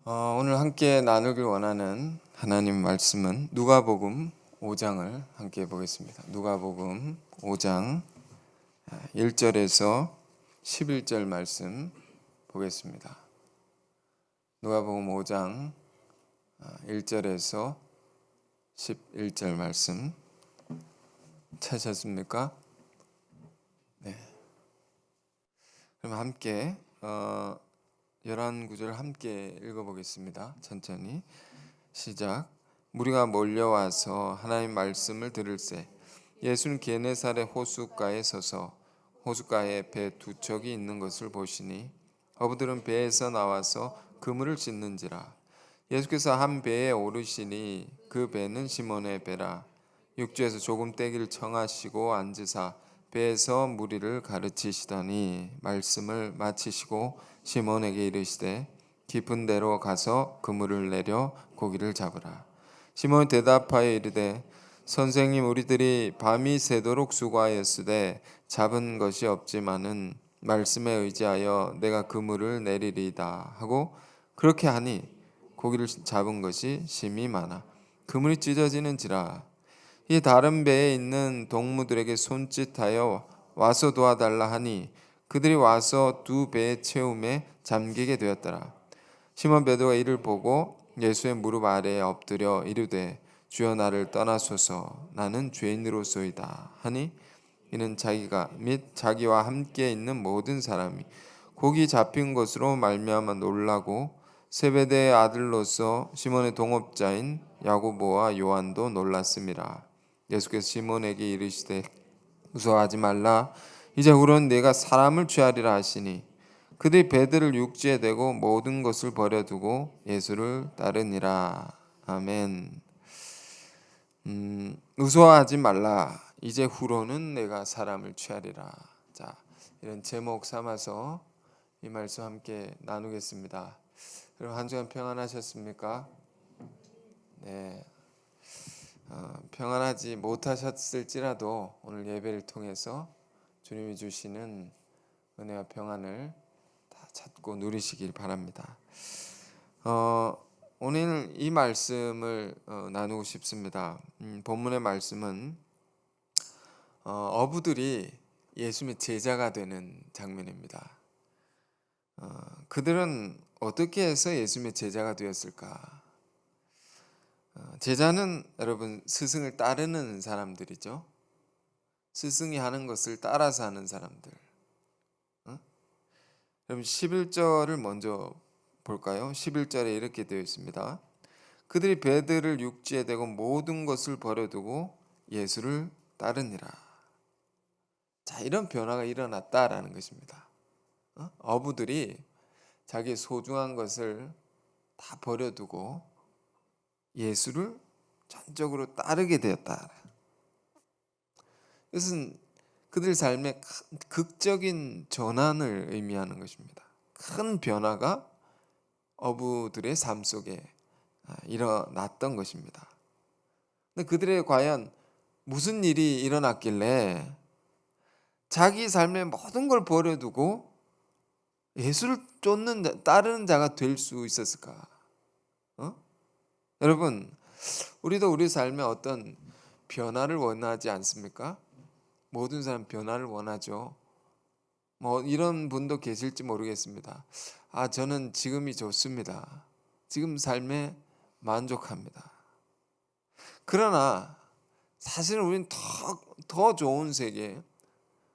오늘 함께 나누길 원하는 하나님 말씀은 누가복음 5장을 함께 보겠습니다. 누가복음 5장 1절에서 11절 말씀 보겠습니다. 누가복음 5장 1절에서 11절 말씀 찾으셨습니까? 네. 그럼 함께 11구절 함께 읽어보겠습니다. 천천히 시작. 무리가 몰려와서 하나님 말씀을 들을새 예수는 게네사렛 호숫가에 서서 호숫가에 배 두 척이 있는 것을 보시니 어부들은 배에서 나와서 그물을 찢는지라. 예수께서 한 배에 오르시니 그 배는 시몬의 배라. 육지에서 조금 떼기를 청하시고 앉으사 배에서 무리를 가르치시더니 말씀을 마치시고 시몬에게 이르시되 깊은 데로 가서 그물을 내려 고기를 잡으라. 시몬이 대답하여 이르되 선생님, 우리들이 밤이 새도록 수고하였으되 잡은 것이 없지만은 말씀에 의지하여 내가 그물을 내리리이다 하고 그렇게 하니 고기를 잡은 것이 심히 많아 그물이 찢어지는지라. 이 다른 배에 있는 동무들에게 손짓하여 와서 도와달라 하니 그들이 와서 두 배의 채움에 잠기게 되었더라. 시몬 베드로가 이를 보고 예수의 무릎 아래에 엎드려 이르되 주여 나를 떠나소서 나는 죄인으로소이다 하니 이는 자기가 및 자기와 함께 있는 모든 사람이 고기 잡힌 것으로 말미암아 놀라고 세베대의 아들로서 시몬의 동업자인 야고보와 요한도 놀랐음이라. 예수께서 시몬에게 이르시되 무서워하지 말라. 이제후로는 네가 사람을 취하리라 하시니 그들이 배들을 육지에 대고 모든 것을 버려두고 예수를 따르니라. 아멘. 무서워하지 말라. 이제 후로는 내가 사람을 취하리라. 자, 이런 제목 삼아서 이 말씀 함께 나누겠습니다. 여러분 한 주간 평안하셨습니까? 네. 평안하지 못하셨을지라도 오늘 예배를 통해서 주님이 주시는 은혜와 평안을 다 찾고 누리시길 바랍니다. 오늘 이 말씀을 나누고 싶습니다. 본문의 말씀은 어부들이 예수님의 제자가 되는 장면입니다. 그들은 어떻게 해서 예수님의 제자가 되었을까? 제자는 여러분 스승을 따르는 사람들이죠. 스승이 하는 것을 따라서 하는 사람들. 그럼 11절을 먼저 볼까요? 11절에 이렇게 되어 있습니다. 그들이 배들을 육지에 대고 모든 것을 버려두고 예수를 따르니라. 자, 이런 변화가 일어났다라는 것입니다. 어부들이 자기 소중한 것을 다 버려두고 예수를 전적으로 따르게 되었다. 이것은 그들 삶의 극적인 전환을 의미하는 것입니다. 큰 변화가 어부들의 삶 속에 일어났던 것입니다. 근데 그들의 과연 무슨 일이 일어났길래 자기 삶의 모든 걸 버려두고 예수를 따르는 자가 될 수 있었을까? 여러분, 우리도 우리 삶에 어떤 변화를 원하지 않습니까? 모든 사람 변화를 원하죠. 이런 분도 계실지 모르겠습니다. 저는 지금이 좋습니다. 지금 삶에 만족합니다. 그러나 사실은 우리는 더 좋은 세계,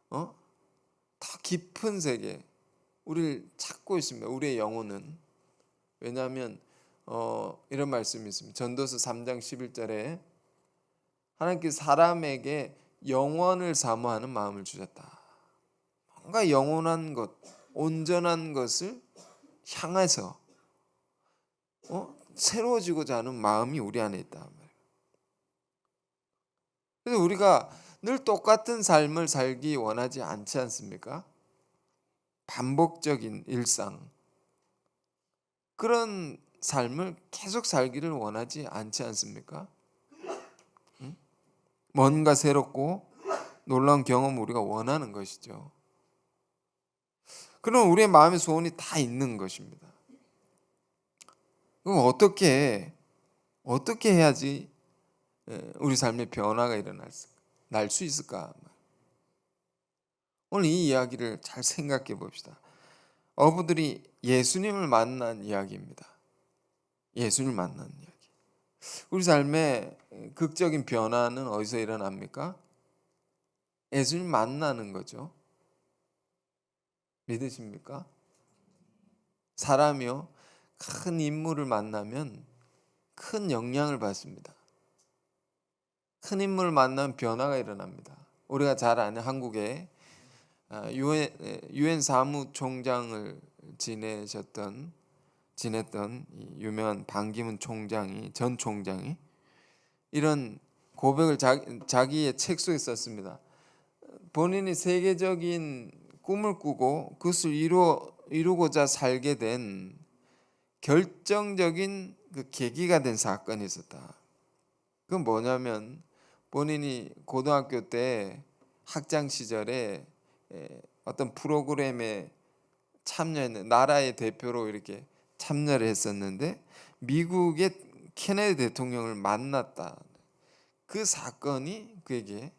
더 깊은 세계, 우리를 찾고 있습니다. 우리의 영혼은. 왜냐하면 이런 말씀이 있습니다. 전도서 3장 11절에 하나님께서 사람에게 영원을 사모하는 마음을 주셨다. 뭔가 영원한 것, 온전한 것을 향해서 새로워지고자 하는 마음이 우리 안에 있다. 그래서 우리가 늘 똑같은 삶을 살기 원하지 않지 않습니까? 반복적인 일상, 그런 삶을 계속 살기를 원하지 않지 않습니까? 뭔가 새롭고 놀라운 경험을 우리가 원하는 것이죠. 그럼 우리의 마음의 소원이 다 있는 것입니다. 그럼 어떻게 해야지 우리 삶의 변화가 날 수 있을까? 오늘 이 이야기를 잘 생각해 봅시다. 어부들이 예수님을 만난 이야기입니다. 예수님을 만난 이야기. 우리 삶의 극적인 변화는 어디서 일어납니까? 예수님 만나는 거죠. 믿으십니까? 사람이요, 큰 인물을 만나면 큰 영향을 받습니다. 큰 인물을 만나면 변화가 일어납니다. 우리가 잘 아는 한국의 유엔 사무총장을 지냈던 유명한 반기문 전 총장이 이런 고백을 자기의 책 속에 썼습니다. 본인이 세계적인 꿈을 꾸고 그것을 이루고자 살게 된 결정적인 그 계기가 된 사건이 있었다. 그건 뭐냐면 본인이 고등학교 때 학창 시절에 어떤 프로그램에 참여했는 나라의 대표로 이렇게 참여를 했었는데 미국의 케네디 대통령을 만났다. 그 사건이 그에게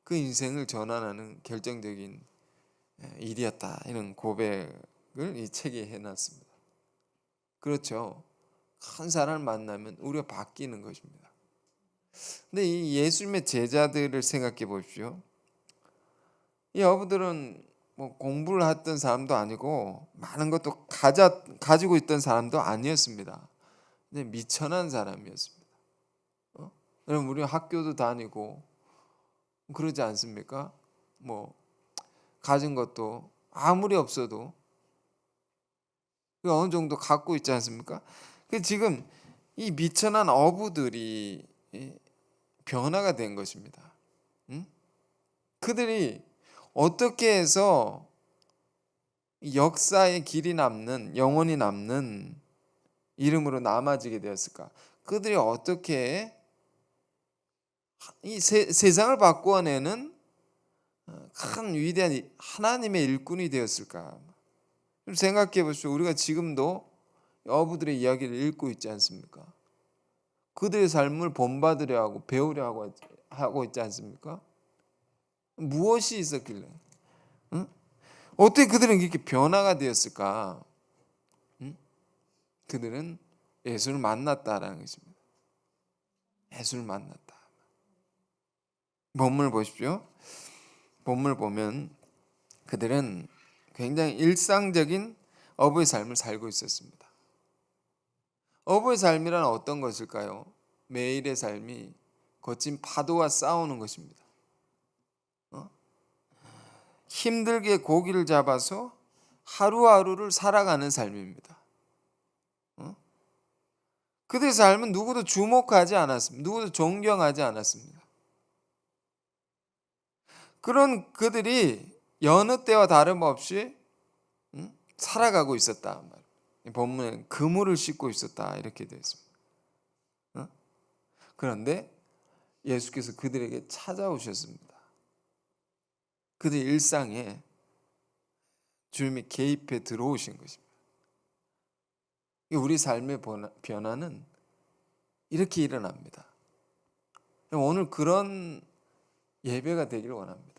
그 인생을 전환하는 결정적인 일이었다. 이런 고백을 이 책에 해놨습니다. 그렇죠. 큰 사람을 만나면 우리가 바뀌는 것입니다. 근데 이 예수님의 제자들을 생각해 보십시오. 이 어부들은 뭐 공부를 했던 사람도 아니고 많은 것도 가지고 있던 사람도 아니었습니다. 근데 미천한 사람이었습니다. 여러분 우리 학교도 다니고 그러지 않습니까? 뭐 가진 것도 아무리 없어도 어느 정도 갖고 있지 않습니까? 지금 이 미천한 어부들이 변화가 된 것입니다. 그들이 어떻게 해서 역사의 길이 남는, 영원히 남는 이름으로 남아지게 되었을까? 그들이 어떻게 이 세상을 바꾸어내는 큰 위대한 하나님의 일꾼이 되었을까? 좀 생각해 보십시오. 우리가 지금도 어부들의 이야기를 읽고 있지 않습니까? 그들의 삶을 본받으려 하고 배우려 하고 있지 않습니까? 무엇이 있었길래? 응? 어떻게 그들은 이렇게 변화가 되었을까? 응? 그들은 예수를 만났다라는 것입니다. 예수를 만났다. 본문을 보십시오. 본문을 보면 그들은 굉장히 일상적인 어부의 삶을 살고 있었습니다. 어부의 삶이란 어떤 것일까요? 매일의 삶이 거친 파도와 싸우는 것입니다. 힘들게 고기를 잡아서 하루하루를 살아가는 삶입니다. 그들의 삶은 누구도 주목하지 않았습니다. 누구도 존경하지 않았습니다. 그런 그들이 여느 때와 다름없이 살아가고 있었다. 본문에 그물을 싣고 있었다 이렇게 되어 있습니다. 그런데 예수께서 그들에게 찾아오셨습니다. 그들의 일상에 주님이 개입해 들어오신 것입니다. 우리 삶의 변화는 이렇게 일어납니다. 오늘 그런 예배가 되기를 원합니다.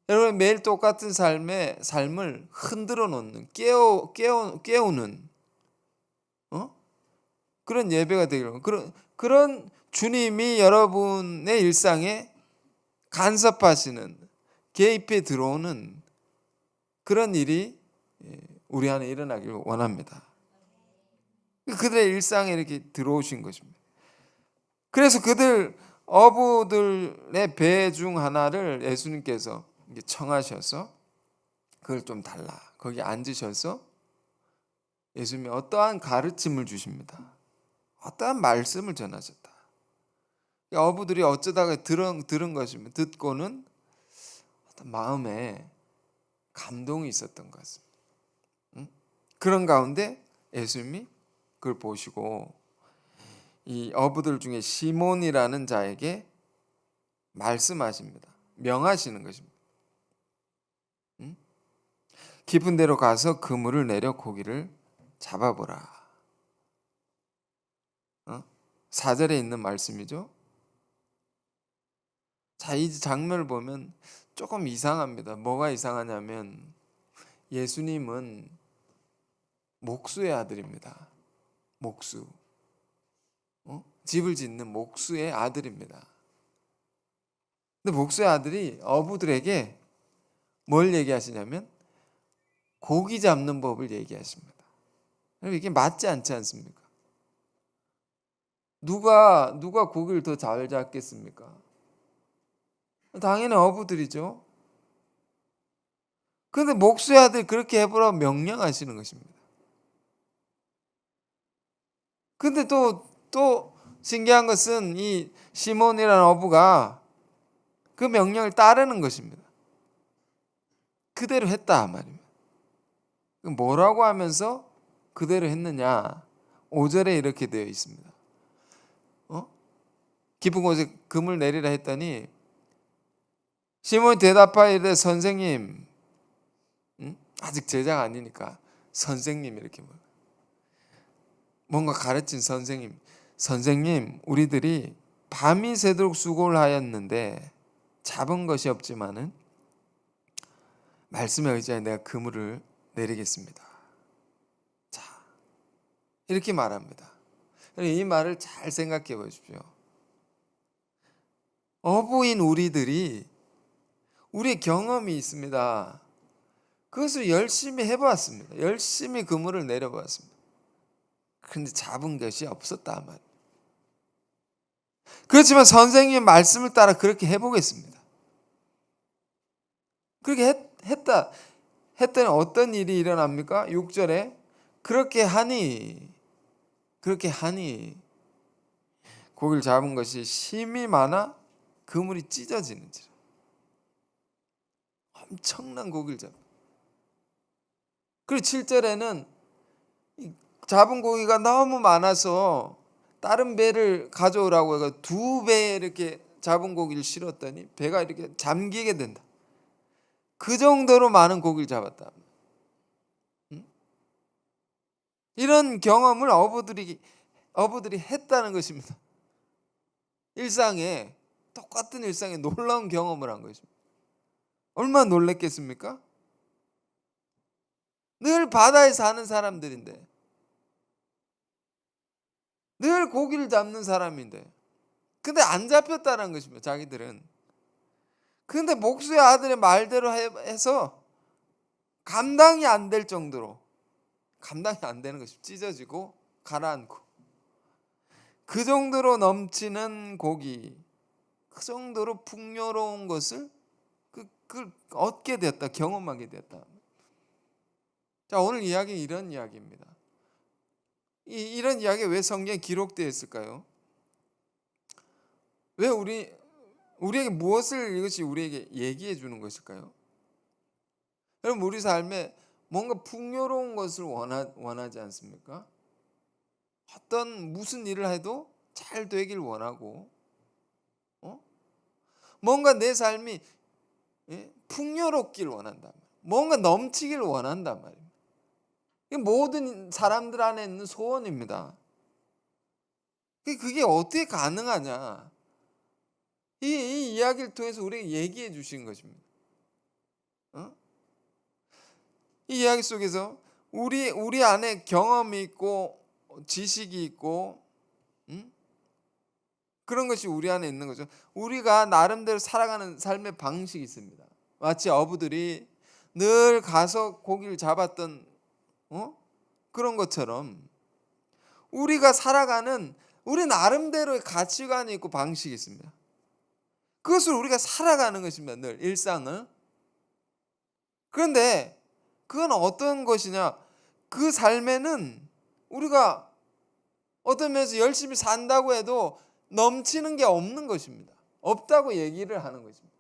여러분 매일 똑같은 삶을 흔들어 놓는 깨우는 그런 예배가 되기를 원합니다. 그런 주님이 여러분의 일상에 간섭하시는 개입해 들어오는 그런 일이 우리 안에 일어나기를 원합니다. 그들의 일상에 이렇게 들어오신 것입니다. 그래서 그들 어부들의 배 중 하나를 예수님께서 청하셔서 그걸 좀 달라. 거기 앉으셔서 예수님이 어떠한 가르침을 주십니다. 어떠한 말씀을 전하셨다. 어부들이 어쩌다가 들은 것입니다. 듣고는 어떤 마음에 감동이 있었던 것 같습니다. 그런 가운데 예수님이 그걸 보시고 이 어부들 중에 시몬이라는 자에게 말씀하십니다. 명하시는 것입니다. 깊은 데로 가서 그물을 내려 고기를 잡아보라. 4절에 있는 말씀이죠. 자, 이 장면을 보면 조금 이상합니다. 뭐가 이상하냐면 예수님은 목수의 아들입니다. 목수. 집을 짓는 목수의 아들입니다. 근데 목수의 아들이 어부들에게 뭘 얘기하시냐면 고기 잡는 법을 얘기하십니다. 이게 맞지 않지 않습니까? 누가 고기를 더 잘 잡겠습니까? 당연히 어부들이죠. 그런데 목수의 아들이 그렇게 해보라고 명령하시는 것입니다. 근데 또 신기한 것은 이 시몬이라는 어부가 그 명령을 따르는 것입니다. 그대로 했다 말입니다. 뭐라고 하면서 그대로 했느냐? 5절에 이렇게 되어 있습니다. 깊은 곳에 금을 내리라 했더니 시몬이 대답하여 이르되 선생님, 아직 제자가 아니니까 선생님 이렇게 뭔가 가르친 선생님, 우리들이 밤이 새도록 수고를 하였는데 잡은 것이 없지만은 말씀에 의지하여 내가 그물을 내리겠습니다. 자, 이렇게 말합니다. 이 말을 잘 생각해 보십시오. 어부인 우리들이 우리의 경험이 있습니다. 그것을 열심히 해보았습니다. 열심히 그물을 내려보았습니다. 그런데 잡은 것이 없었다 말이에요. 그렇지만 선생님의 말씀을 따라 그렇게 해보겠습니다. 그렇게 했더니 어떤 일이 일어납니까? 6절에 그렇게 하니 고기를 잡은 것이 심이 많아 그물이 찢어지는지라. 엄청난 고기를 잡아. 그리고 7절에는 잡은 고기가 너무 많아서 다른 배를 가져오라고 해서 2배에 이렇게 잡은 고기를 실었더니 배가 이렇게 잠기게 된다. 그 정도로 많은 고기를 잡았다. 이런 경험을 어부들이 했다는 것입니다. 똑같은 일상에 놀라운 경험을 한 것입니다. 얼마나 놀랬겠습니까? 늘 바다에 사는 사람들인데, 늘 고기를 잡는 사람인데, 근데 안 잡혔다는 것입니다. 자기들은. 근데 목수의 아들의 말대로 해서 감당이 안 될 정도로, 감당이 안 되는 것이 찢어지고 가라앉고, 그 정도로 넘치는 고기, 그 정도로 풍요로운 것을 그걸 얻게 되었다, 경험하게 되었다. 자, 오늘 이야기는 이런 이야기입니다. 이런 이야기가 왜 성경에 기록되어 있을까요? 왜 우리에게 무엇을 이것이 우리에게 얘기해 주는 것일까요? 여러분, 우리 삶에 뭔가 풍요로운 것을 원하지 않습니까? 무슨 일을 해도 잘 되길 원하고, 뭔가 내 삶이 풍요롭길 원한단 말이에요. 뭔가 넘치길 원한단 말이에요. 이게 모든 사람들 안에 있는 소원입니다. 그게 어떻게 가능하냐? 이 이야기를 통해서 우리에게 얘기해 주신 것입니다. 이 이야기 속에서 우리 안에 경험이 있고 지식이 있고 그런 것이 우리 안에 있는 거죠. 우리가 나름대로 살아가는 삶의 방식이 있습니다. 마치 어부들이 늘 가서 고기를 잡았던 그런 것처럼 우리가 살아가는 우리 나름대로의 가치관이 있고 방식이 있습니다. 그것을 우리가 살아가는 것입니다. 늘 일상을. 그런데 그건 어떤 것이냐? 그 삶에는 우리가 어떤 면에서 열심히 산다고 해도 넘치는 게 없는 것입니다. 없다고 얘기를 하는 것입니다.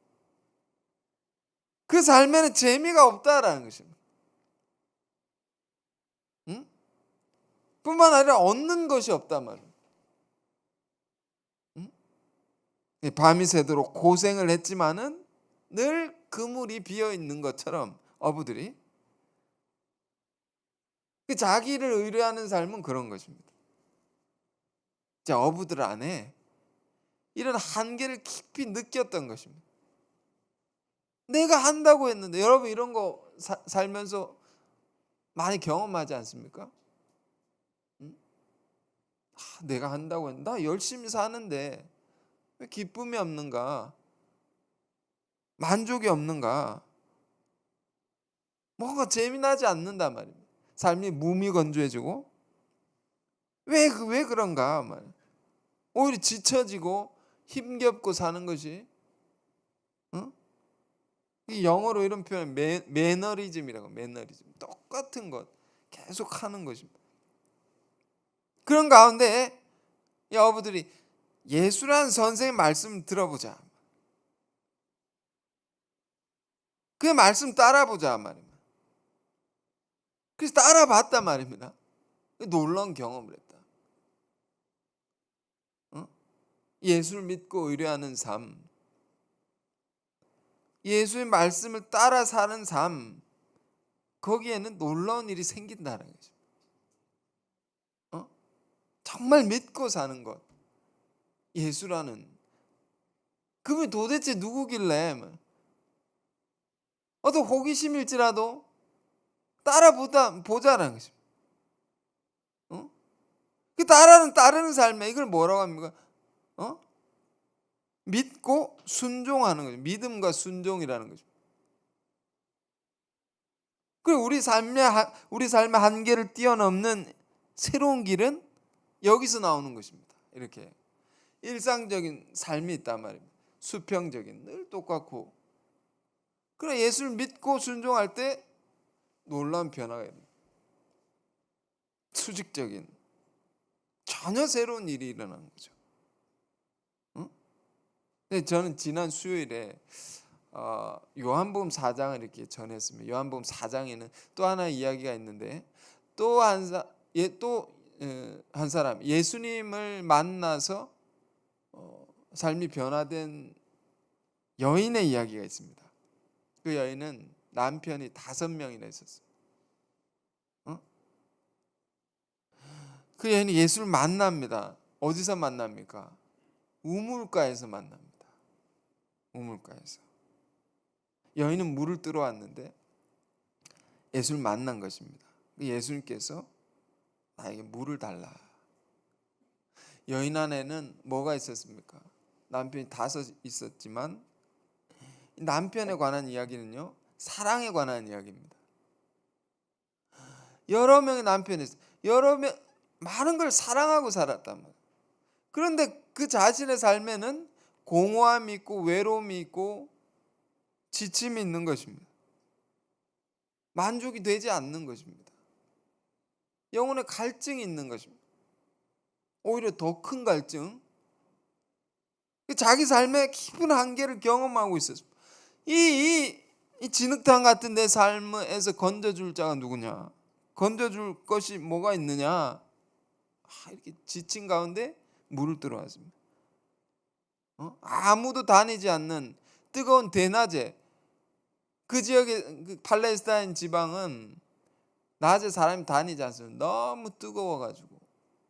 그 삶에는 재미가 없다라는 것입니다. 뿐만 아니라 얻는 것이 없단 말이에요. 밤이 새도록 고생을 했지만은 늘 그물이 비어 있는 것처럼 어부들이 자기를 의뢰하는 삶은 그런 것입니다. 어부들 안에 이런 한계를 깊이 느꼈던 것입니다. 내가 한다고 했는데, 여러분 이런 거 살면서 많이 경험하지 않습니까? 응? 내가 한다고 했는데, 나 열심히 사는데 왜 기쁨이 없는가? 만족이 없는가? 뭔가 재미나지 않는단 말입니다. 삶이 무미건조해지고 왜 그런가 말. 오히려 지쳐지고 힘겹고 사는 것이, 응? 이 영어로 이런 표현 매너리즘이라고. 매너리즘, 똑같은 것 계속 하는 것입니다. 그런 가운데 여러분들이 예수라는 선생의 말씀 들어보자, 그 말씀 따라보자 말입니다. 그래서 따라봤단 말입니다. 놀라운 경험을 했다. 어? 예수를 믿고 의뢰하는 삶, 예수의 말씀을 따라 사는 삶, 거기에는 놀라운 일이 생긴다는 거죠. 정말 믿고 사는 것, 예수라는 그분이 도대체 누구길래, 어떤 호기심일지라도 보자라는 거죠. 그 따르는 삶에 이걸 뭐라고 합니까? 믿고 순종하는 거죠. 믿음과 순종이라는 거죠. 그리고 우리 삶의 한계를 뛰어넘는 새로운 길은 여기서 나오는 것입니다. 이렇게 일상적인 삶이 있단 말입니다. 수평적인, 늘 똑같고. 그러나 예수를 믿고 순종할 때 놀라운 변화가 있습니다. 수직적인, 전혀 새로운 일이 일어나는 거죠. 근데 저는 지난 수요일에 요한복음 4장을 이렇게 전했습니다. 요한복음 4장에는 또 하나의 이야기가 있는데, 또 한 사람, 예수님을 만나서 삶이 변화된 여인의 이야기가 있습니다. 그 여인은 남편이 5명이나 있었어요. 그 여인이 예수를 만납니다. 어디서 만납니까? 우물가에서 만납니다. 우물가에서. 여인은 물을 뜨러 왔는데 예수를 만난 것입니다. 예수님께서 나에게 물을 달라. 여인 안에는 뭐가 있었습니까? 남편이 5 있었지만, 남편에 관한 이야기는요, 사랑에 관한 이야기입니다. 여러 명의 남편이 있어요. 많은 걸 사랑하고 살았단 말이에요. 그런데 그 자신의 삶에는 공허함이 있고 외로움이 있고 지침이 있는 것입니다. 만족이 되지 않는 것입니다. 영혼의 갈증이 있는 것입니다. 오히려 더 큰 갈증, 자기 삶의 깊은 한계를 경험하고 있었습니다. 이 진흙탕 같은 내 삶에서 건져줄 자가 누구냐? 건져줄 것이 뭐가 있느냐? 이렇게 지친 가운데 물을 들어왔습니다. 아무도 다니지 않는 뜨거운 대낮에, 그 지역의 그 팔레스타인 지방은 낮에 사람이 다니지 않습니다. 너무 뜨거워가지고.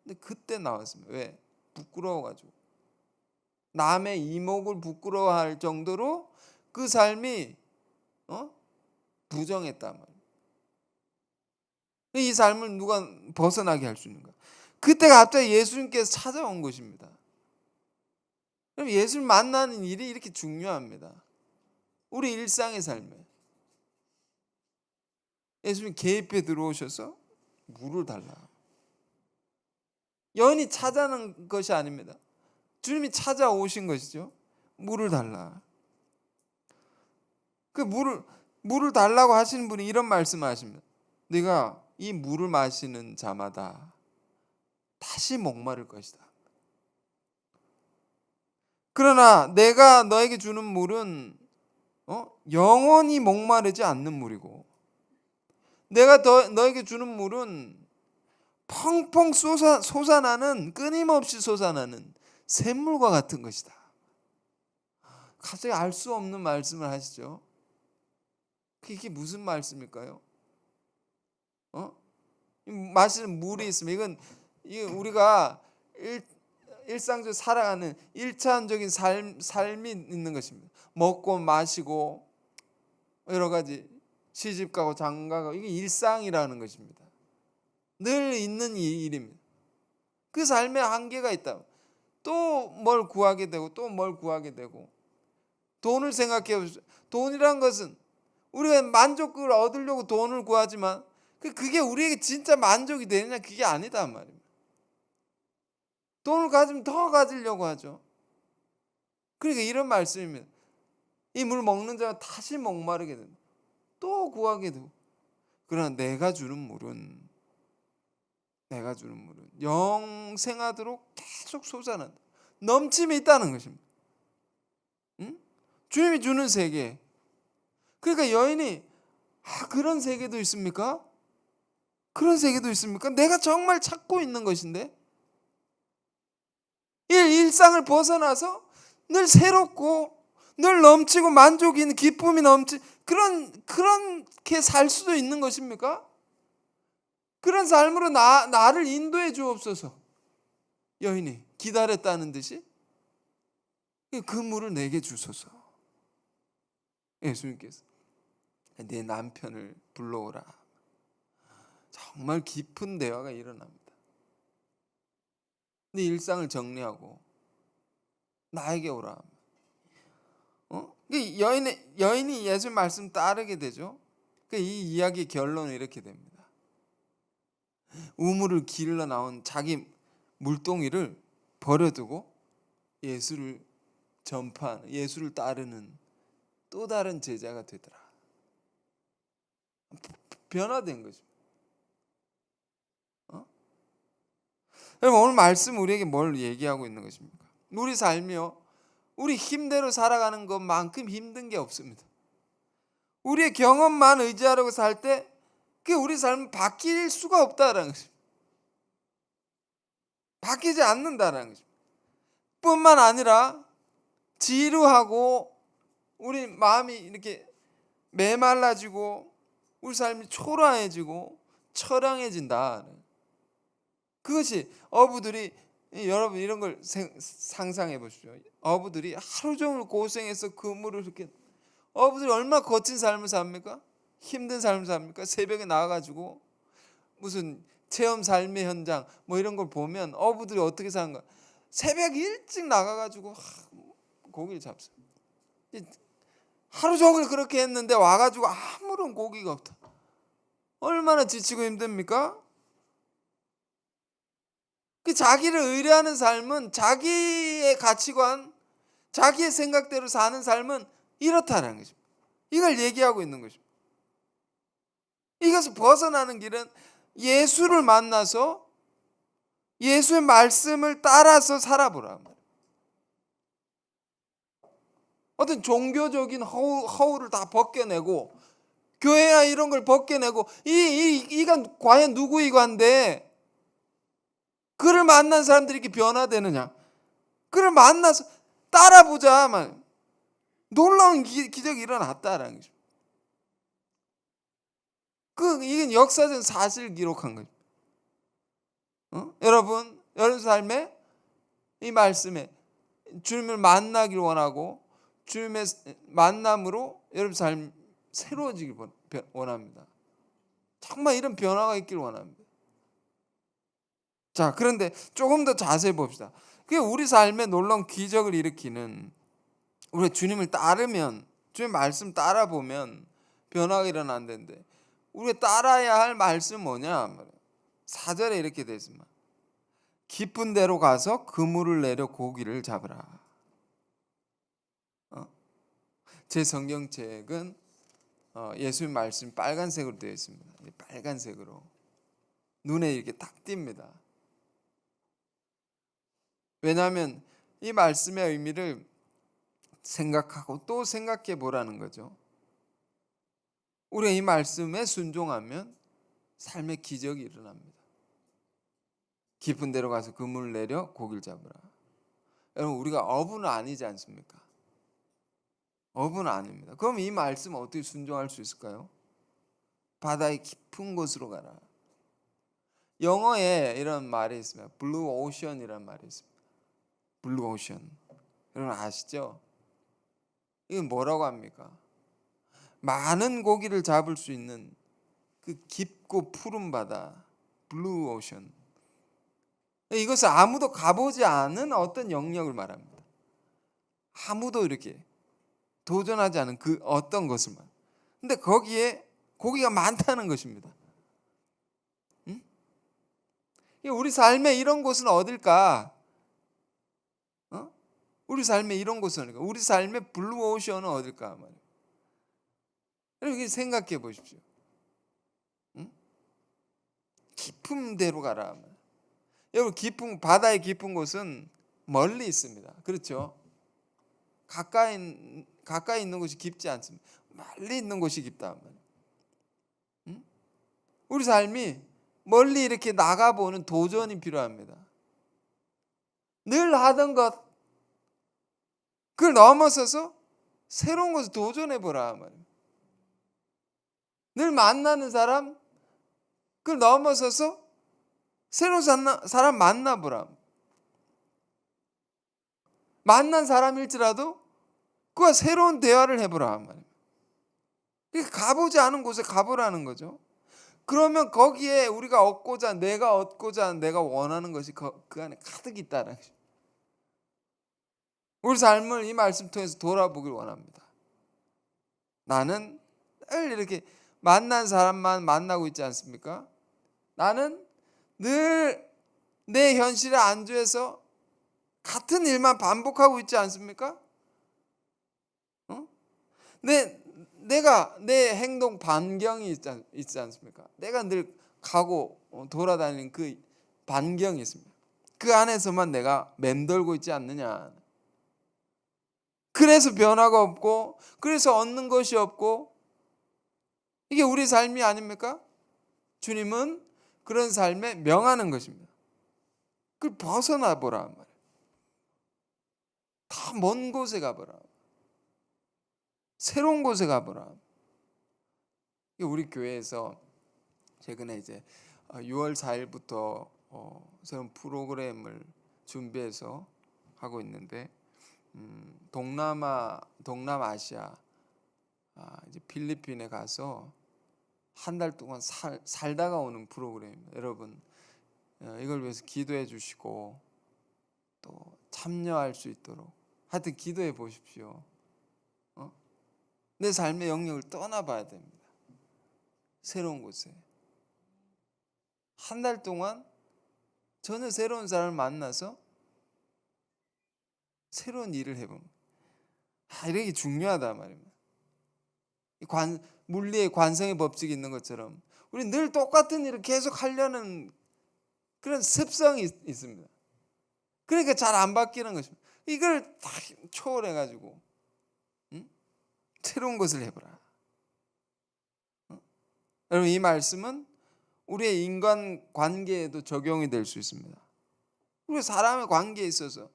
근데 그때 나왔습니다. 왜? 부끄러워가지고. 남의 이목을 부끄러워할 정도로 그 삶이 부정했단 말이에요. 이 삶을 누가 벗어나게 할 수 있는가? 그때 갑자기 예수님께서 찾아온 것입니다. 그럼 예수를 만나는 일이 이렇게 중요합니다. 우리 일상의 삶에 예수님 개입해 들어오셔서 물을 달라. 여인이 찾아는 것이 아닙니다. 주님이 찾아오신 것이죠. 물을 달라. 그 물을 달라고 하시는 분이 이런 말씀을 하십니다. 네가 이 물을 마시는 자마다 다시 목마를 것이다. 그러나 내가 너에게 주는 물은 영원히 목마르지 않는 물이고, 내가 너에게 주는 물은 펑펑 솟아나는, 끊임없이 솟아나는 샘물과 같은 것이다. 갑자기 알 수 없는 말씀을 하시죠. 이게 무슨 말씀일까요? 마시는 물이 있으면, 이건 우리가 일상적으로 살아가는 일차원적인 삶이 있는 것입니다. 먹고 마시고 여러 가지 시집가고 장가가고 이게 일상이라는 것입니다. 늘 있는 일입니다. 그 삶에 한계가 있다. 또 뭘 구하게 되고 또 뭘 구하게 되고 돈을 생각해 보십시오. 돈이란 것은 우리가 만족을 얻으려고 돈을 구하지만 그게 우리에게 진짜 만족이 되느냐 그게 아니다 말입니다. 돈을 가지면 더 가지려고 하죠. 그러니까 이런 말씀입니다. 이 물 먹는 자가 다시 목마르게 된다. 또 구하게 되고. 그러나 내가 주는 물은 영생하도록 계속 솟아난다. 넘침이 있다는 것입니다. 응? 주님이 주는 세계. 그러니까 여인이 그런 세계도 있습니까? 그런 세계도 있습니까? 내가 정말 찾고 있는 것인데 일상을 벗어나서 늘 새롭고 늘 넘치고 만족이 있는 기쁨이 그렇게 살 수도 있는 것입니까? 그런 삶으로 나를 인도해 주옵소서. 여인이 기다렸다는 듯이 그 물을 내게 주소서. 예수님께서 내 남편을 불러오라. 정말 깊은 대화가 일어납니다. 네 일상을 정리하고 나에게 오라. 여인이 예수 말씀 따르게 되죠. 이 이야기의 결론은 이렇게 됩니다. 우물을 길러 나온 자기 물동이를 버려두고 예수를 전파하는, 예수를 따르는 또 다른 제자가 되더라. 변화된 거죠. 여러분, 오늘 말씀 우리에게 뭘 얘기하고 있는 것입니까? 우리 삶이요, 우리 힘대로 살아가는 것만큼 힘든 게 없습니다. 우리의 경험만 의지하려고 살 때 우리 삶은 바뀔 수가 없다라는 것입니다. 바뀌지 않는다라는 것입니다. 뿐만 아니라 지루하고 우리 마음이 이렇게 메말라지고 우리 삶이 초라해지고 처량해진다. 그것이 어부들이, 여러분 이런 걸 상상해 보십시오. 어부들이 하루 종일 고생해서 그물을 이렇게, 어부들이 얼마나 거친 삶을 삽니까? 힘든 삶을 삽니까? 새벽에 나와가지고 무슨 체험 삶의 현장 뭐 이런 걸 보면 어부들이 어떻게 사는가? 새벽 일찍 나가가지고 고기를 잡습니다. 하루 종일 그렇게 했는데 와가지고 아무런 고기가 없다. 얼마나 지치고 힘듭니까? 자기를 의뢰하는 삶은, 자기의 가치관, 자기의 생각대로 사는 삶은 이렇다는 것입니다. 이걸 얘기하고 있는 것입니다. 이것을 벗어나는 길은 예수를 만나서 예수의 말씀을 따라서 살아보라. 어떤 종교적인 허울을 다 벗겨내고 교회야 이런 걸 벗겨내고 이가 과연 누구 이관데 그를 만난 사람들이 이렇게 변화되느냐? 그를 만나서 따라보자. 놀라운 기적이 일어났다라는 거죠. 이게 역사적 사실을 기록한 거죠. 여러분 삶에 이 말씀에 주님을 만나길 원하고 주님의 만남으로 여러분 삶 새로워지길 원합니다. 정말 이런 변화가 있길 원합니다. 자, 그런데 조금 더 자세히 봅시다. 그게 우리 삶에 놀라운 기적을 일으키는, 우리가 주님을 따르면, 주님 말씀 따라 보면 변화가 일어난다는데 우리가 따라야 할 말씀 뭐냐? 4절에 이렇게 되어 있습니다. 깊은 데로 가서 그물을 내려 고기를 잡으라. 제 성경책은 예수님 말씀이 빨간색으로 되어 있습니다. 빨간색으로 눈에 이렇게 딱 띕니다. 왜냐하면 이 말씀의 의미를 생각하고 또 생각해 보라는 거죠. 우리가 이 말씀에 순종하면 삶의 기적이 일어납니다. 깊은 데로 가서 그물을 내려 고기를 잡으라. 여러분, 우리가 어부는 아니지 않습니까? 어부는 아닙니다. 그럼 이 말씀 어떻게 순종할 수 있을까요? 바다의 깊은 곳으로 가라. 영어에 이런 말이 있습니다. 블루 오션이라는 말이 있습니다. 블루오션. 여러분 아시죠? 이건 뭐라고 합니까? 많은 고기를 잡을 수 있는 그 깊고 푸른 바다, 블루오션. 이것은 아무도 가보지 않은 어떤 영역을 말합니다. 아무도 이렇게 도전하지 않은 그 어떤 것을 말. 근데 거기에 고기가 많다는 것입니다. 응? 우리 삶에 이런 곳은 어딜까? 우리 삶에 이런 곳은 어딜까? 우리 삶의 블루오션은 어딜까? 여러분 생각해 보십시오. 응? 깊은 데로 가라. 여러분 바다의 깊은 곳은 멀리 있습니다. 그렇죠? 가까이 있는 곳이 깊지 않습니다. 멀리 있는 곳이 깊다. 응? 우리 삶이 멀리 이렇게 나가보는 도전이 필요합니다. 늘 하던 것 그걸 넘어서서 새로운 것을 도전해보라 말이에요. 늘 만나는 사람 그걸 넘어서서 새로운 사람 만나보라. 만난 사람일지라도 그와 새로운 대화를 해보라 말이에요. 가보지 않은 곳에 가보라는 거죠. 그러면 거기에 우리가 내가 얻고자 내가 원하는 것이 그 안에 가득 있다는 거죠. 우리 삶을 이 말씀 통해서 돌아보길 원합니다. 나는 늘 이렇게 만난 사람만 만나고 있지 않습니까? 나는 늘 내 현실에 안주해서 같은 일만 반복하고 있지 않습니까? 내가 내 행동 반경이 있지 않습니까? 내가 늘 가고 돌아다니는 그 반경이 있습니다. 그 안에서만 내가 맴돌고 있지 않느냐. 그래서 변화가 없고 그래서 얻는 것이 없고 이게 우리 삶이 아닙니까? 주님은 그런 삶에 명하는 것입니다. 그걸 벗어나 보라 말이에요. 다 먼 곳에 가보라. 새로운 곳에 가보라. 우리 교회에서 최근에 이제 6월 4일부터 새로운 프로그램을 준비해서 하고 있는데 동남아시아 이제 필리핀에 가서 한 달 동안 살다가 오는 프로그램입니다. 여러분 이걸 위해서 기도해 주시고 또 참여할 수 있도록 하여튼 기도해 보십시오. 내 삶의 영역을 떠나봐야 됩니다. 새로운 곳에 한 달 동안 전혀 새로운 사람을 만나서 새로운 일을 해봅니다. 이런 게 중요하다 말입니다. 물리의 관성의 법칙이 있는 것처럼 우리 늘 똑같은 일을 계속 하려는 그런 습성이 있습니다. 그러니까 잘 안 바뀌는 것입니다. 이걸 다 초월해가지고 새로운 것을 해보라. 여러분 이 말씀은 우리의 인간 관계에도 적용이 될 수 있습니다. 우리 사람의 관계에 있어서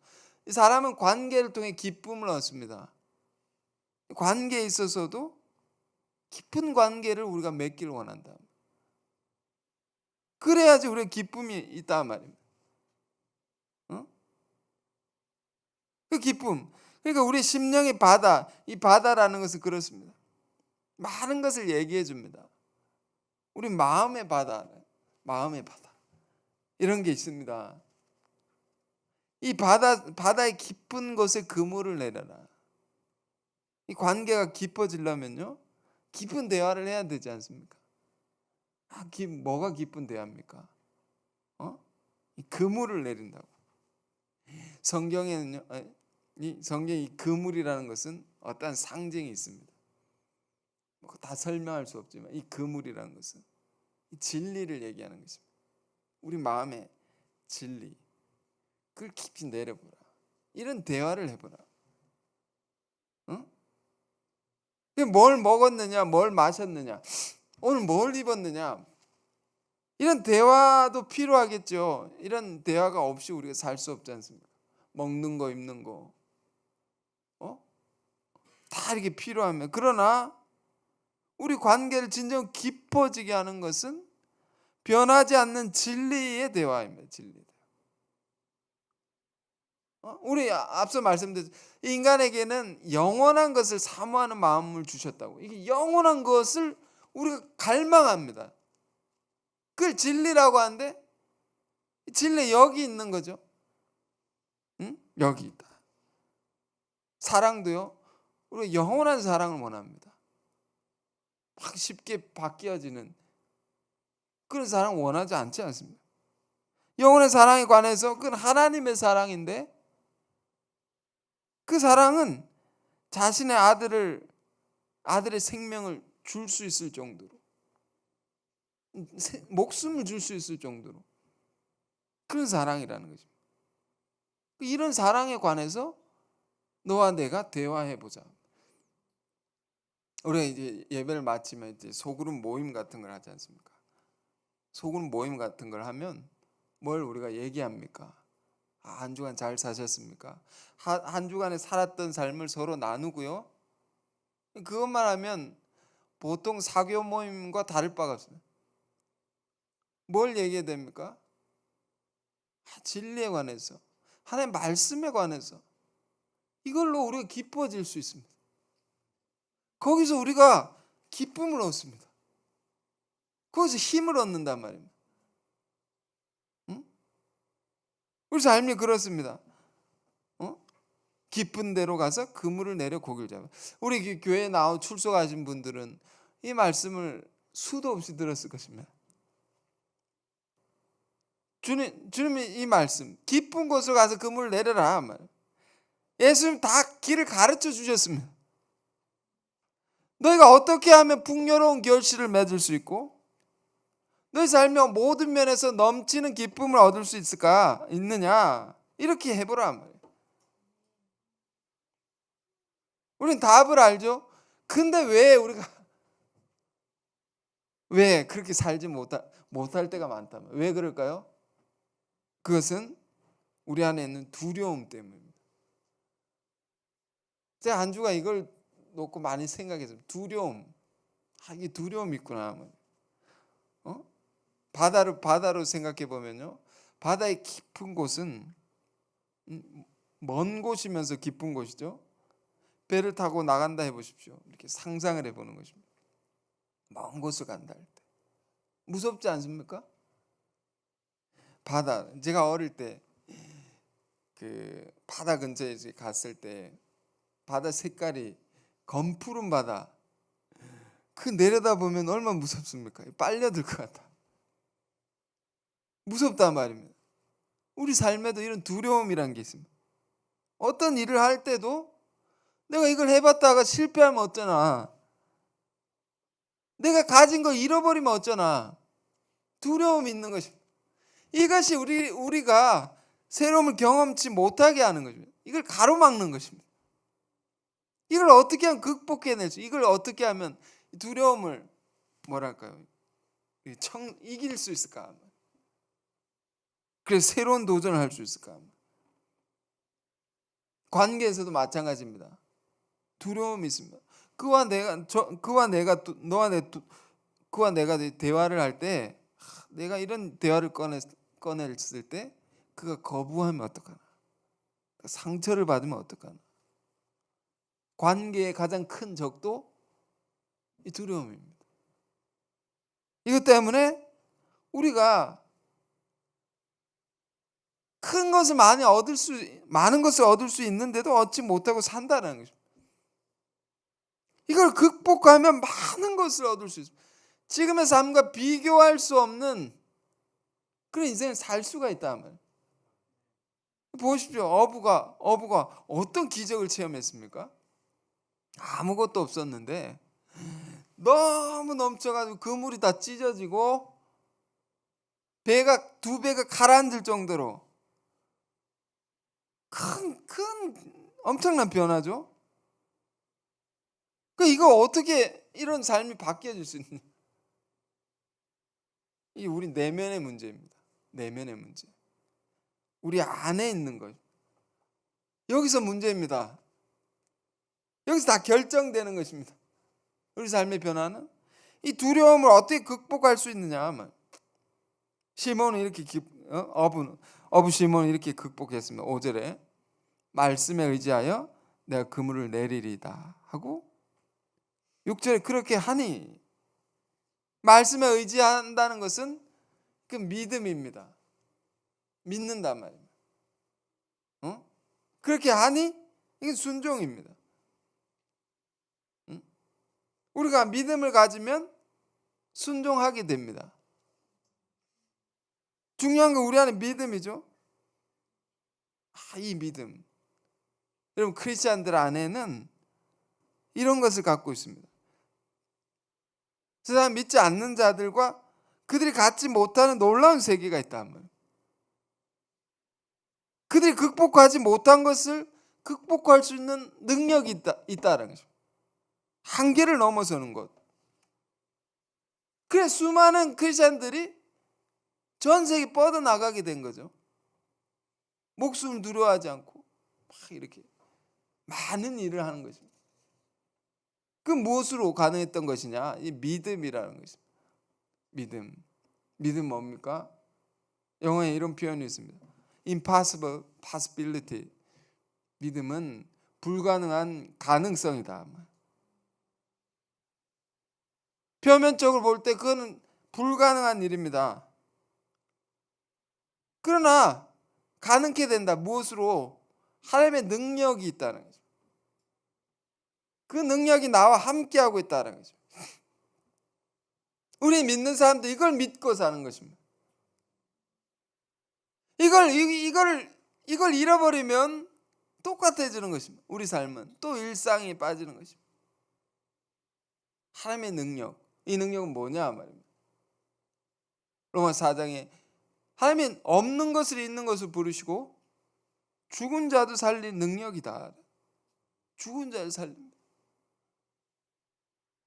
이 사람은 관계를 통해 기쁨을 얻습니다. 관계에 있어서도 깊은 관계를 우리가 맺기를 원한다. 그래야지 우리의 기쁨이 있단 말입니다. 그 기쁨. 그러니까 우리 심령의 바다, 이 바다라는 것은 그렇습니다. 많은 것을 얘기해 줍니다. 우리 마음의 바다, 이런 게 있습니다. 이 바다의 깊은 곳에 그물을 내려라. 이 관계가 깊어지려면요, 깊은 대화를 해야 되지 않습니까? 뭐가 깊은 대화입니까? 이 그물을 내린다고. 성경에는요, 성경이 그물이라는 것은 어떠한 상징이 있습니다. 다 설명할 수 없지만 이 그물이라는 것은 이 진리를 얘기하는 것입니다. 우리 마음의 진리, 그걸 깊이 내려보라. 이런 대화를 해보라. 뭘 먹었느냐, 뭘 마셨느냐, 오늘 뭘 입었느냐, 이런 대화도 필요하겠죠. 이런 대화가 없이 우리가 살 수 없지 않습니까? 먹는 거, 입는 거, 다 이렇게 필요하면. 그러나 우리 관계를 진정 깊어지게 하는 것은 변하지 않는 진리의 대화입니다. 진리. 우리 앞서 말씀드렸 인간에게는 영원한 것을 사모하는 마음을 주셨다고. 이게 영원한 것을 우리가 갈망합니다. 그걸 진리라고 하는데 진리 여기 있는 거죠. 응? 여기 있다. 사랑도요. 우리가 영원한 사랑을 원합니다. 막 쉽게 바뀌어지는 그런 사랑 원하지 않지 않습니까? 영혼의 사랑에 관해서 그건 하나님의 사랑인데 그 사랑은 자신의 아들의 생명을 줄 수 있을 정도로 목숨을 줄 수 있을 정도로 그런 사랑이라는 거죠. 이런 사랑에 관해서 너와 내가 대화해 보자. 우리가 이제 예배를 마치면 이제 소그룹 모임 같은 걸 하지 않습니까? 소그룹 모임 같은 걸 하면 뭘 우리가 얘기합니까? 한 주간 잘 사셨습니까? 한 주간에 살았던 삶을 서로 나누고요. 그것만 하면 보통 사교 모임과 다를 바가 없습니다. 뭘 얘기해야 됩니까? 진리에 관해서, 하나님의 말씀에 관해서 이걸로 우리가 기뻐질 수 있습니다. 거기서 우리가 기쁨을 얻습니다. 거기서 힘을 얻는단 말입니다. 응? 우리 삶이 그렇습니다. 깊은 데로 가서 그물을 내려 고기를 잡아. 우리 교회에 나와 출석하신 분들은 이 말씀을 수도 없이 들었을 것입니다. 주님이 이 말씀 깊은 곳으로 가서 그물을 내려라 말. 예수님 다 길을 가르쳐 주셨습니다. 너희가 어떻게 하면 풍요로운 결실을 맺을 수 있고 너희 삶의 모든 면에서 넘치는 기쁨을 얻을 수 있느냐 이렇게 해보라 말이에요. 우리는 답을 알죠. 근데 왜 그렇게 살지 못할 때가 많다면 왜 그럴까요? 그것은 우리 안에 있는 두려움 때문입니다. 제가 한 주간 이걸 놓고 많이 생각했어요. 두려움. 이게 두려움이 있구나. 바다로 생각해 보면요. 바다의 깊은 곳은 먼 곳이면서 깊은 곳이죠. 배를 타고 나간다 해보십시오. 이렇게 상상을 해보는 것입니다. 먼 곳을 간다 할 때. 무섭지 않습니까? 바다. 제가 어릴 때 그 바다 근처에 갔을 때 바다 색깔이 검푸른 바다. 그 내려다 보면 얼마나 무섭습니까? 빨려들 것 같아. 무섭단 말입니다. 우리 삶에도 이런 두려움이란 게 있습니다. 어떤 일을 할 때도 내가 이걸 해봤다가 실패하면 어쩌나. 내가 가진 걸 잃어버리면 어쩌나. 두려움이 있는 것입니다. 이것이 우리가 새로움을 경험치 못하게 하는 것입니다. 이걸 가로막는 것입니다. 이걸 어떻게 하면 극복해낼 수, 이걸 어떻게 하면 두려움을 이길 수 있을까? 그래서 새로운 도전을 할 수 있을까? 관계에서도 마찬가지입니다. 두려움이 있습니다. 그와 내가 대화를 할 때 내가 이런 대화를 꺼냈을 때 그가 거부하면 어떡하나? 상처를 받으면 어떡하나? 관계의 가장 큰 적도 이 두려움입니다. 이것 때문에 우리가 많은 것을 얻을 수 있는데도 얻지 못하고 산다는 것입니다. 이걸 극복하면 많은 것을 얻을 수 있습니다. 지금의 삶과 비교할 수 없는 그런 인생을 살 수가 있다는 말이에요. 보십시오. 어부가 어떤 기적을 체험했습니까? 아무것도 없었는데 너무 넘쳐가지고 그물이 다 찢어지고 두 배가 가라앉을 정도로 큰 엄청난 변화죠. 이거 어떻게 이런 삶이 바뀌어질 수 있느냐? 이 우리 내면의 문제입니다. 내면의 문제. 우리 안에 있는 것. 여기서 문제입니다. 여기서 다 결정되는 것입니다. 우리 삶의 변화는 이 두려움을 어떻게 극복할 수 있느냐? 시몬은 이렇게 어부 시몬은 이렇게 극복했습니다. 5절에 말씀에 의지하여 내가 그물을 내리리다 하고 6절에 그렇게 하니, 말씀에 의지한다는 것은 그 믿음입니다. 믿는단 말입니다. 그렇게 하니 이게 순종입니다. 우리가 믿음을 가지면 순종하게 됩니다. 중요한 건 우리 안에 믿음이죠. 이 믿음. 여러분, 크리스찬들 안에는 이런 것을 갖고 있습니다. 세상 믿지 않는 자들과 그들이 갖지 못하는 놀라운 세계가 있단 말이에요. 그들이 극복하지 못한 것을 극복할 수 있는 능력이 있다는 거죠. 한계를 넘어서는 것. 그래서 수많은 크리스찬들이 전 세계 뻗어나가게 된 거죠. 목숨을 두려워하지 않고 막 이렇게 많은 일을 하는 것입니다. 그 무엇으로 가능했던 것이냐? 이 믿음이라는 것입니다. 믿음. 믿음 뭡니까? 영어에 이런 표현이 있습니다. Impossible possibility. 믿음은 불가능한 가능성이다. 표면적으로 볼 때 그거는 불가능한 일입니다. 그러나 가능케 된다. 무엇으로? 하나님의 능력이 있다는 거죠. 그 능력이 나와 함께하고 있다는 거죠. 우리 믿는 사람도 이걸 믿고 사는 것입니다. 이걸 잃어버리면 똑같아지는 것입니다. 우리 삶은 또 일상에 빠지는 것입니다. 하나님의 능력, 이 능력은 뭐냐 말입니다. 로마 4장에 하나님은 없는 것을 있는 것을 부르시고 죽은 자도 살린 능력이다. 죽은 자를 살립니다.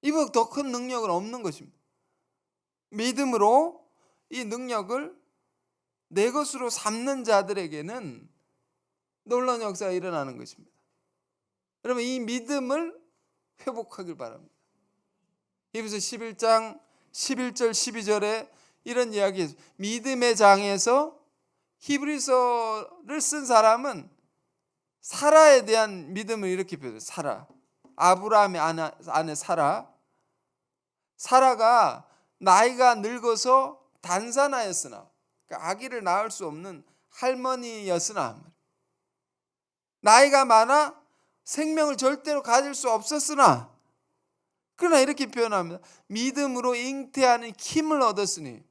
이보다 더 큰 능력은 없는 것입니다. 믿음으로 이 능력을 내 것으로 삼는 자들에게는 놀라운 역사가 일어나는 것입니다. 여러분, 이 믿음을 회복하길 바랍니다. 히브리서 11장 11절 12절에 이런 이야기에서 믿음의 장에서 히브리서를 쓴 사람은 사라에 대한 믿음을 이렇게 표현해요. 사라. 아브라함의 아내 사라가 나이가 늙어서 단산하였으나, 그러니까 아기를 낳을 수 없는 할머니였으나, 나이가 많아 생명을 절대로 가질 수 없었으나, 그러나 이렇게 표현합니다. 믿음으로 잉태하는 힘을 얻었으니.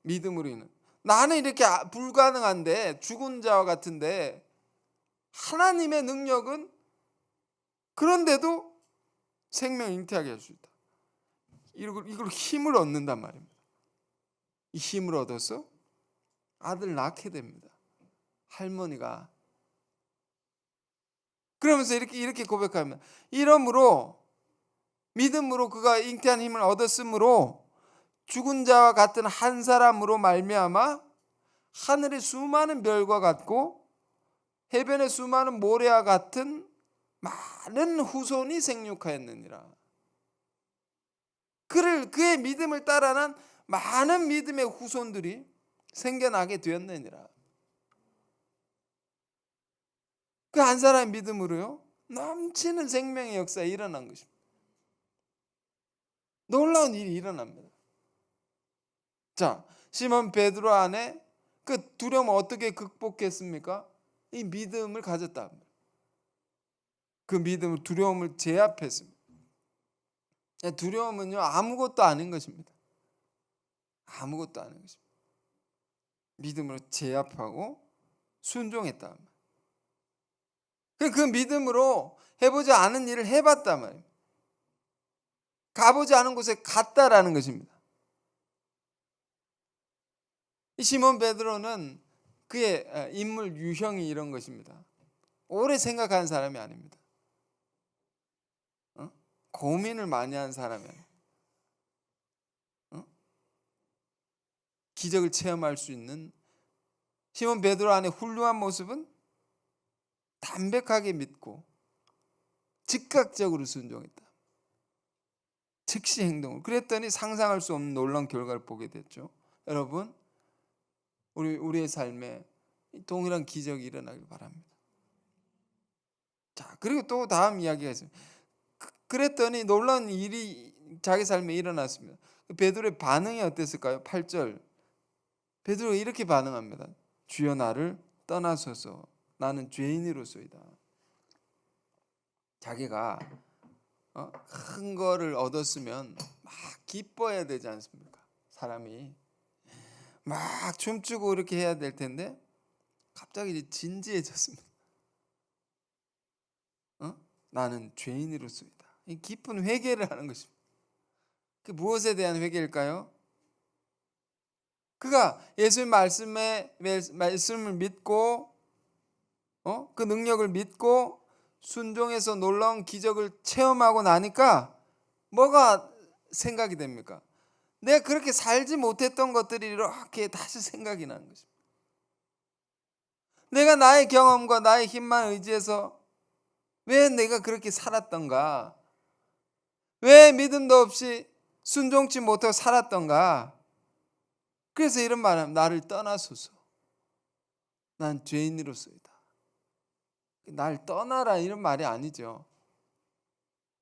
믿음으로 인한. 나는 이렇게 불가능한데, 죽은 자와 같은데 하나님의 능력은 그런데도 생명 잉태하게 할 수 있다. 이걸 힘을 얻는단 말입니다. 이 힘을 얻어서 아들 낳게 됩니다. 할머니가. 그러면서 이렇게 고백합니다. 이러므로 믿음으로 그가 잉태한 힘을 얻었으므로 죽은 자와 같은 한 사람으로 말미암아 하늘의 수많은 별과 같고 해변의 수많은 모래와 같은 많은 후손이 생육하였느니라. 그의 믿음을 따라난 많은 믿음의 후손들이 생겨나게 되었느니라. 그 한 사람의 믿음으로요, 넘치는 생명의 역사가 일어난 것입니다. 놀라운 일이 일어납니다. 자, 시몬 베드로 안에 그 두려움을 어떻게 극복했습니까? 이 믿음을 가졌다. 그 믿음을, 두려움을 제압했습니다. 두려움은요, 아무것도 아닌 것입니다. 아무것도 아닌 것입니다. 믿음으로 제압하고 순종했다. 그 믿음으로 해보지 않은 일을 해봤단 말이에요. 가보지 않은 곳에 갔다라는 것입니다. 이 시몬 베드로는 그의 인물 유형이 이런 것입니다. 오래 생각하는 사람이 아닙니다. 고민을 많이 한 사람이 아니에요. 기적을 체험할 수 있는 시몬 베드로 안의 훌륭한 모습은 담백하게 믿고 즉각적으로 순종했다. 즉시 행동을. 그랬더니 상상할 수 없는 놀라운 결과를 보게 됐죠. 여러분, 우리의 삶에 동일한 기적이 일어나길 바랍니다. 자, 그리고 또 다음 이야기가 있습니다. 그랬더니 놀라운 일이 자기 삶에 일어났습니다. 베드로의 반응이 어땠을까요? 8절. 베드로가 이렇게 반응합니다. 주여 나를 떠나소서 나는 죄인으로소이다. 자기가 큰 거를 얻었으면 막 기뻐해야 되지 않습니까? 사람이 막 춤추고 이렇게 해야 될 텐데 갑자기 진지해졌습니다. 나는 죄인으로소이다. 이 깊은 회개를 하는 것입니다. 그 무엇에 대한 회개일까요? 그가 예수의 말씀을 믿고 그 능력을 믿고 순종해서 놀라운 기적을 체험하고 나니까 뭐가 생각이 됩니까? 내가 그렇게 살지 못했던 것들이 이렇게 다시 생각이 나는 것입니다. 내가 나의 경험과 나의 힘만 의지해서 왜 내가 그렇게 살았던가? 왜 믿음도 없이 순종치 못하고 살았던가? 그래서 이런 말은 나를 떠나소서. 난 죄인으로서이다. 날 떠나라 이런 말이 아니죠.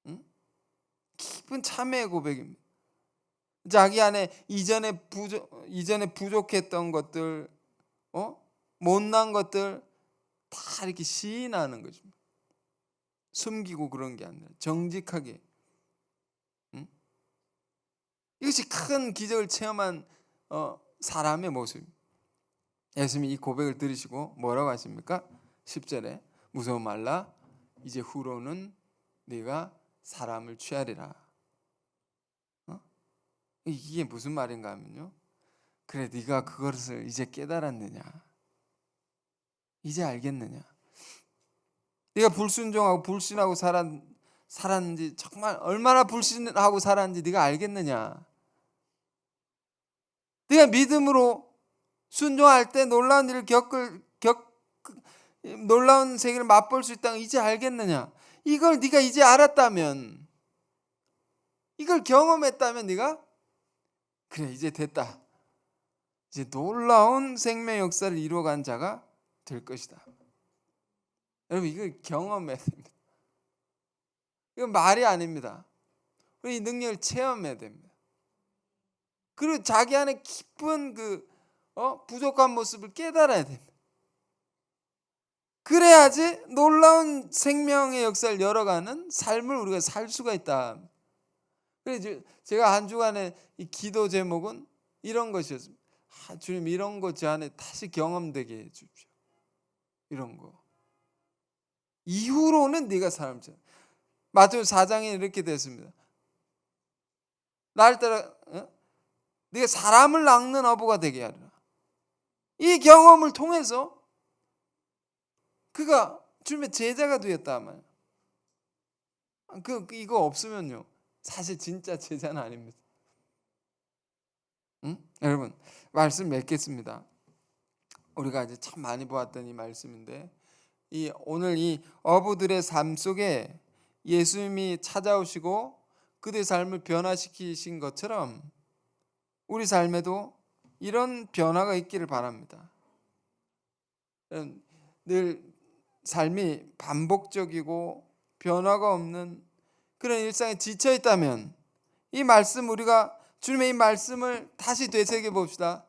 응? 깊은 참회의 고백입니다. 자기 안에 이전에 부족했던 것들, 못난 것들 다 이렇게 시인하는 것입니다. 숨기고 그런 게 아니라 정직하게. 응? 이것이 큰 기적을 체험한 사람의 모습. 예수님이 이 고백을 들으시고 뭐라고 하십니까? 10절에 무서워 말라 이제 후로는 네가 사람을 취하리라. 이게 무슨 말인가 하면요, 그래 네가 그것을 이제 깨달았느냐, 이제 알겠느냐, 네가 불순종하고 불신하고 살았는지, 정말 얼마나 불신하고 살았는지 네가 알겠느냐, 네가 믿음으로 순종할 때 놀라운 일을 놀라운 세계를 맛볼 수 있다는 걸 이제 알겠느냐. 이걸 네가 이제 알았다면, 이걸 경험했다면 네가 그래 이제 됐다, 이제 놀라운 생명 역사를 이루어간 자가 될 것이다. 여러분 이걸 경험해야 됩니다. 이건 말이 아닙니다. 우리 이 능력을 체험해야 됩니다. 그리고 자기 안에 깊은 부족한 모습을 깨달아야 됩니다. 그래야지 놀라운 생명의 역사를 열어가는 삶을 우리가 살 수가 있다. 그래서 제가 한 주간의 이 기도 제목은 이런 것이었습니다. 주님 이런 거 제 안에 다시 경험되게 해주십시오. 이런 거. 이후로는 네가 사람을 쳐. 마태복음 4장에 이렇게 됐습니다. 날 따라 네가 사람을 낚는 어부가 되게 하리라. 이 경험을 통해서 그가 주님의 제자가 되었다 말이에요. 이거 없으면요 사실 진짜 제자는 아닙니다. 응? 여러분 말씀 맺겠습니다. 우리가 이제 참 많이 보았던 이 말씀인데, 오늘 이 어부들의 삶 속에 예수님이 찾아오시고 그들의 삶을 변화시키신 것처럼 우리 삶에도 이런 변화가 있기를 바랍니다. 늘 삶이 반복적이고 변화가 없는 그런 일상에 지쳐 있다면 이 말씀, 우리가 주님의 이 말씀을 다시 되새겨 봅시다.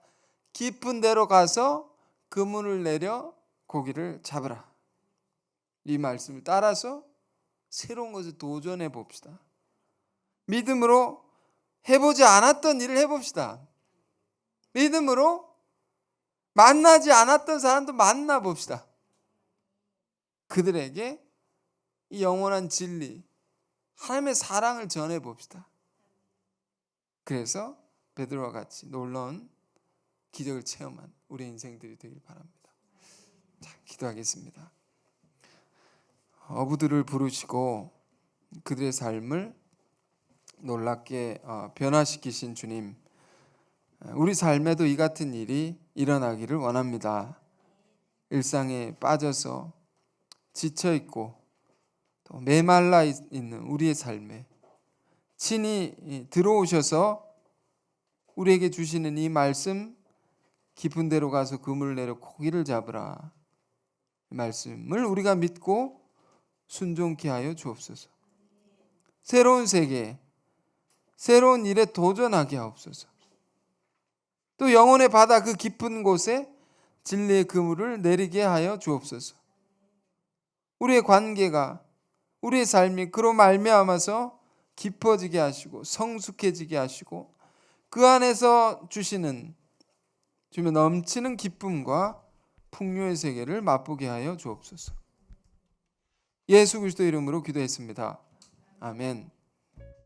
깊은 데로 가서 그물을 내려 고기를 잡으라. 이 말씀을 따라서 새로운 것을 도전해 봅시다. 믿음으로 해보지 않았던 일을 해봅시다. 믿음으로 만나지 않았던 사람도 만나봅시다. 그들에게 이 영원한 진리, 하나님의 사랑을 전해봅시다. 그래서 베드로와 같이 놀라운 기적을 체험한 우리 인생들이 되길 바랍니다. 자, 기도하겠습니다. 어부들을 부르시고 그들의 삶을 놀랍게 변화시키신 주님, 우리 삶에도 이 같은 일이 일어나기를 원합니다. 일상에 빠져서 지쳐있고 또 메말라 있는 우리의 삶에 친히 들어오셔서 우리에게 주시는 이 말씀, 깊은 데로 가서 그물을 내려 고기를 잡으라. 이 말씀을 우리가 믿고 순종케 하여 주옵소서. 새로운 세계, 새로운 일에 도전하게 하옵소서. 또 영혼의 바다 그 깊은 곳에 진리의 그물을 내리게 하여 주옵소서. 우리의 관계가, 우리의 삶이 그로 말미암아서 깊어지게 하시고 성숙해지게 하시고 그 안에서 주시는 주며 넘치는 기쁨과 풍요의 세계를 맛보게 하여 주옵소서. 예수 그리스도 이름으로 기도했습니다. 아멘.